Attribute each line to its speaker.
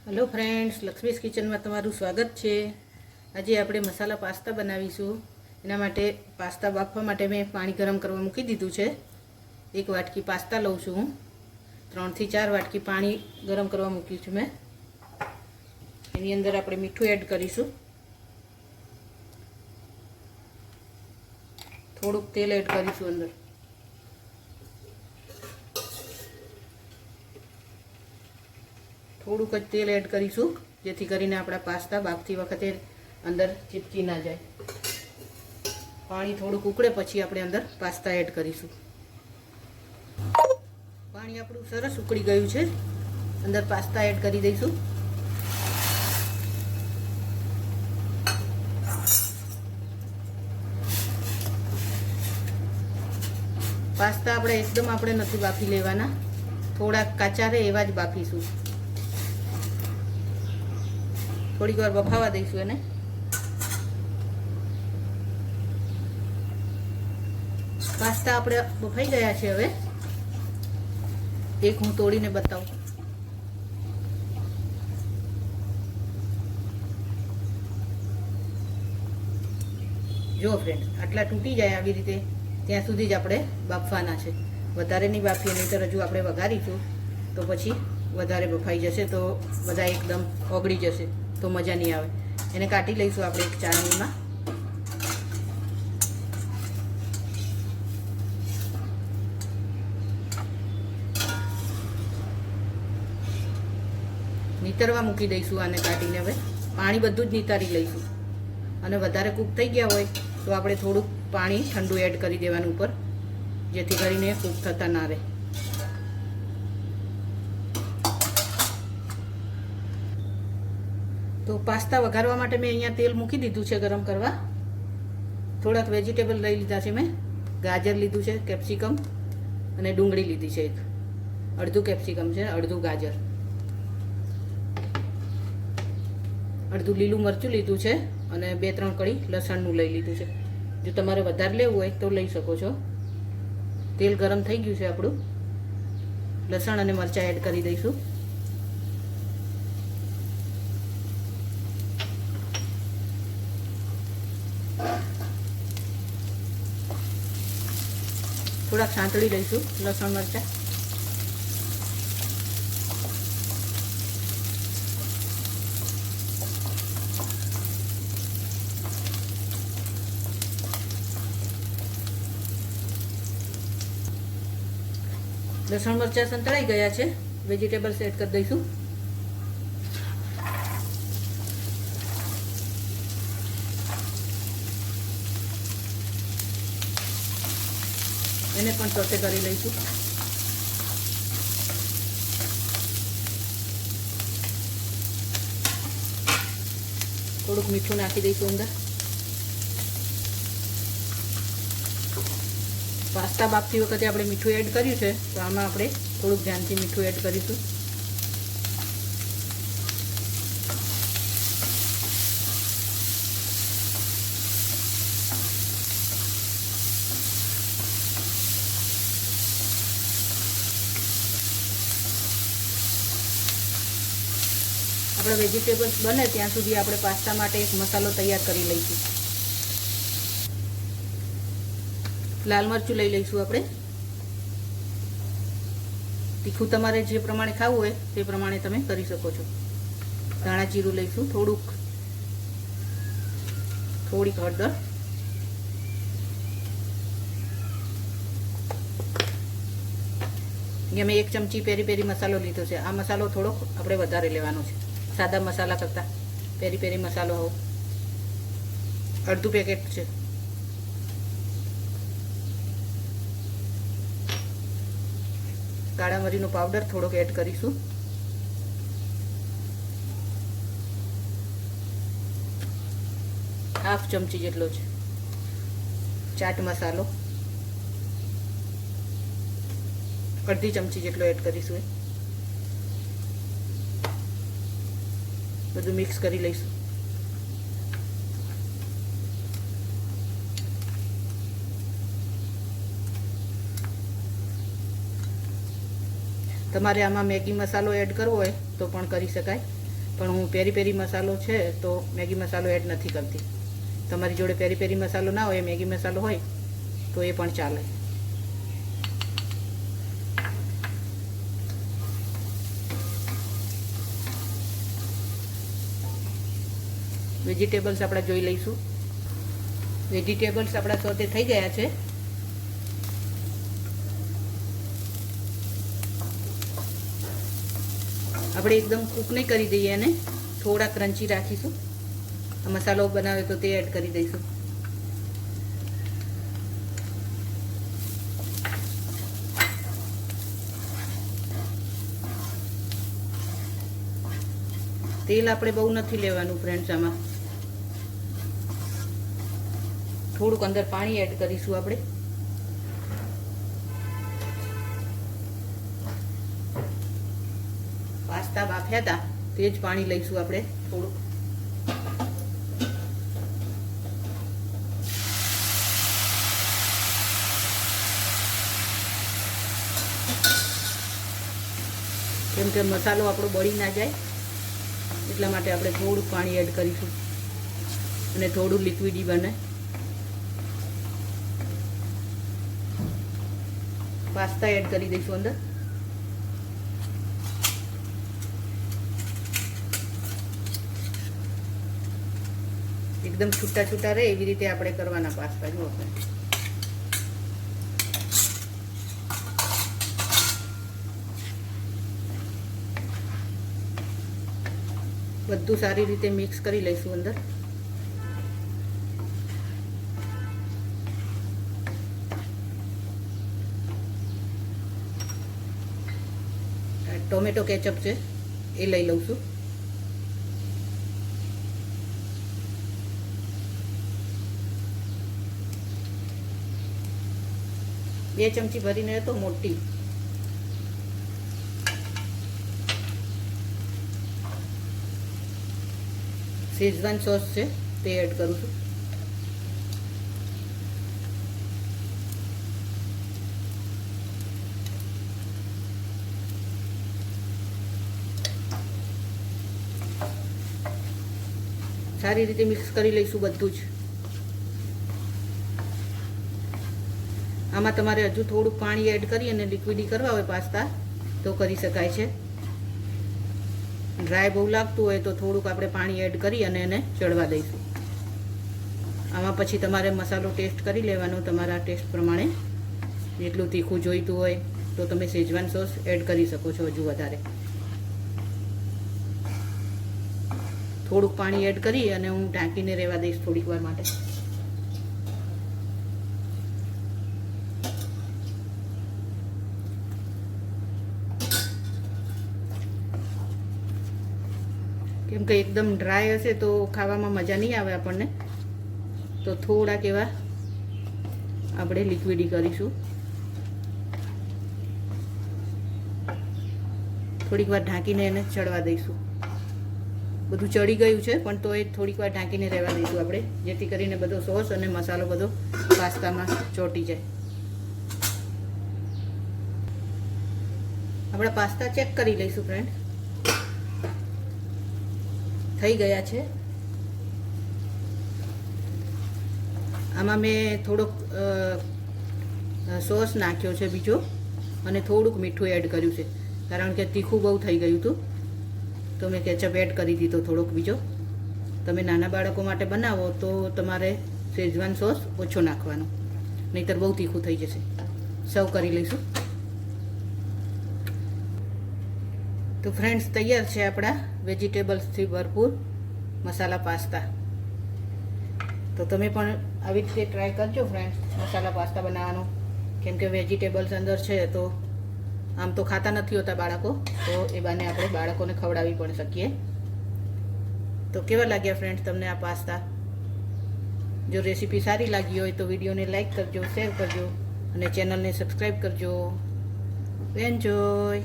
Speaker 1: Hello friends, Lakshmi's kitchen में तमारू स्वागत है। आज આપણે મસાલા પાસ્તા બનાવીશું। એના માટે પાસ્તા બાફવા માટે મેં પાણી ગરમ કરવા મૂકી દીધું છે। એક વાટકી પાસ્તા લઉં છું હું। 3 થી 4 વાટકી પાણી ગરમ કરવા મૂક્યું છે મેં। એની અંદર આપણે મીઠું એડ કરીશું, થોડુંક તેલ એડ કરીશું અંદર, થોડુંક જ તેલ એડ કરીશું જેથી કરીને આપણા પાસ્તા બાફતી વખતે અંદર ચીપકી ના જાય। પાણી થોડુંક ઉકળે પછી આપણે અંદર પાસ્તા એડ કરીશું। પાણી આપણું સરસ ઉકળી ગયું છે, અંદર પાસ્તા એડ કરી દઈશું। પાસ્તા આપણે એકદમ નથી બાફી લેવાના, થોડા કાચા રહે એવા જ બાફીશું। થોડીક વાર બફાવા દઈશું એને। પાસ્તા આપણે બફાઈ ગયા છે। હવે એક હું તોડીને બતાવું। જો ફ્રેન્ડ, આટલા તૂટી જાય આવી રીતે ત્યાં સુધી જ આપણે બાફવાના છે, વધારે નહીં બાફીએ, નહીંતર હજુ આપણે વઘારીશું તો પછી વધારે બફાઈ જશે તો બધા એકદમ ઓગળી જશે તો મજા નહીં આવે। એને કાઢી લઈશું આપણે એક ચાળણીમાં। નીતરવા મૂકી દઈશું આને કાઢીને। હવે પાણી બધું જ નીતારી લઈશું, અને વધારે કૂક થઈ ગયા હોય તો આપણે થોડુંક પાણી ઠંડુ એડ કરી દેવાનું ઉપર, જેથી કરીને કૂક થતા ના રહે। તો પાસ્તા વઘારવા માટે મેં અહીંયા તેલ મૂકી દીધું છે ગરમ કરવા। થોડાક વેજીટેબલ લઈ લીધા છે મેં। ગાજર લીધું છે, કેપ્સિકમ અને ડુંગળી લીધી છે, એક અડધું કેપ્સિકમ છે, અડધું ગાજર, અડધું લીલું મરચું લીધું છે, અને 2-3 કળી લસણનું લઈ લીધું છે। જો તમારે વધારે લેવું હોય તો લઈ શકો છો। તેલ ગરમ થઈ ગયું છે આપણું, લસણ અને મરચાં એડ કરી દઈશું। થોડાક સાંતળી લઈશું લસણ મરચાં। લસણ મરચાં સંતળાઈ ગયા છે, વેજીટેબલ્સ એડ કરી દઈશું। એને પણ સોતે કરી લઈશું। થોડુંક મીઠું નાખી દઈશું અંદર। પાસ્તા બાફતી વખતે આપણે મીઠું એડ કર્યું છે, તો આમાં આપણે થોડુંક ધ્યાનથી મીઠું એડ કરીશું। આપણે વેજીટેબલ્સ બને ત્યાં સુધી આપણે પાસ્તા માટે એક મસાલો તૈયાર કરી લઈશું। લાલ મરચું લઈ લઈશું આપણે। તીખું તમારે જે પ્રમાણે ખાવું હોય તે પ્રમાણે તમે કરી શકો છો। ધાણા જીરું લઈશું, થોડીક હળદર, અહીંયા મેં 1 ચમચી પેરી પેરી મસાલો લીધો છે। આ મસાલો થોડોક આપણે વધારે લેવાનો છે, સાદા મસાલા કરતાં પેરી પેરી મસાલો અડધું પેકેટ છે। કાળા મરીનો પાવડર થોડોક એડ કરીશું। હાફ ચમચી જેટલો છે। ચાટ મસાલો અડધી ચમચી જેટલો એડ કરીશું। બધું મિક્સ કરી લઈશું। તમારે આમાં મેગી મસાલો એડ કરવો હોય તો પણ કરી શકાય। પણ હું પેરી પેરી મસાલો છે તો મેગી મસાલો એડ નથી કરતી. તમારી જોડે પેરી પેરી મસાલો ના હોય, મેગી મસાલો હોય તો એ પણ ચાલે. વેજીટેબલ્સ આપણે જોઈ લઈશું. વેજીટેબલ્સ આપણા સોતે થઈ ગયા છે. આપણે એકદમ કૂક નહીં કરી દઈએ અને થોડા ક્રન્ચી રાખીશું. મસાલો બનાવે તો તે એડ કરી દઈશું. તેલ આપણે બહુ નથી લેવાનું ફ્રેન્ડ્સ. આમાં થોડુંક અંદર પાણી એડ કરીશું આપણે. પાસ્તા બાફ્યા હતા તે જ પાણી લઈશું આપણે થોડુંક. કેમ કે મસાલો આપણો બળી ના જાય એટલા માટે આપણે થોડુંક પાણી એડ કરીશું અને થોડું લિક્વિડી બને. પાસ્તા એડ કરી દઈશું અંદર. એકદમ છૂટા છૂટા રહે એવી રીતે આપણે કરવાના પાસ્તા. જુઓ બધું સારી રીતે મિક્સ કરી લઈશું અંદર. ટોમેટો કેચઅપ છે એ લઈ લઉં છું. બે ચમચી ભરીને તો મોટી. શેઝવાન સોસ છે તે એડ કરું છું. સારી રીતે મિક્સ કરી લઈશું બધું જ. આમાં તમારે હજુ થોડુંક પાણી એડ કરી અને લિક્વિડી કરવા હોય પાસ્તા તો કરી શકાય છે. ડ્રાય બહુ લાગતું હોય તો થોડુંક આપણે પાણી એડ કરી અને એને ચડવા દઈશું. આમાં પછી તમારે મસાલો ટેસ્ટ કરી લેવાનો તમારા ટેસ્ટ પ્રમાણે. જેટલું તીખું જોઈતું હોય તો તમે શેઝવાન સોસ એડ કરી શકો છો હજુ વધારે. થોડુંક પાણી એડ કરી અને હું ઢાંકીને રહેવા દઈશ થોડીક વાર માટે. કેમ કે એકદમ ડ્રાય હશે તો ખાવામાં મજા નહીં આવે આપણને. તો થોડાક એવા આપણે લિક્વિડી કરીશું. થોડીક વાર ઢાંકીને એને ચડવા દઈશું. બધું ચડી ગયું છે પણ તો એ થોડીક વાર ઢાંકીને રહેવા દઈશું આપણે, જેથી કરીને બધો સોસ અને મસાલો બધો પાસ્તામાં ચોંટી જાય. આપણે પાસ્તા ચેક કરી લઈશું ફ્રેન્ડ. થઈ ગયા છે. આમાં મેં થોડોક સોસ નાખ્યો છે બીજો અને થોડુંક મીઠું એડ કર્યું છે કારણ કે તીખું બહુ થઈ ગયું હતું તો મેં કેચઅપ એડ કરી દીધો થોડોક બીજો. તમે નાના બાળકો માટે બનાવો તો તમારે શેઝવાન સોસ ઓછો નાખવાનો, નહીંતર બહુ તીખું થઈ જશે. સર્વ કરી લઈશું. તો ફ્રેન્ડ્સ તૈયાર છે આપણા વેજીટેબલ્સથી ભરપૂર મસાલા પાસ્તા. તો તમે પણ આવી રીતે ટ્રાય કરજો ફ્રેન્ડ્સ મસાલા પાસ્તા બનાવવાનો. કેમ કે વેજીટેબલ્સ અંદર છે તો આમ તો ખાતા નથી હોતા બાળકો, તો એ બાને આપણે બાળકોને ખવડાવી પણ શકીએ. તો કેવા લાગ્યા ફ્રેન્ડ્સ તમને આ પાસ્તા? જો રેસીપી સારી લાગી હોય તો વિડીયોને લાઈક કરજો, શેર કરજો અને ચેનલને સબસ્ક્રાઈબ કરજો. એન્જોય.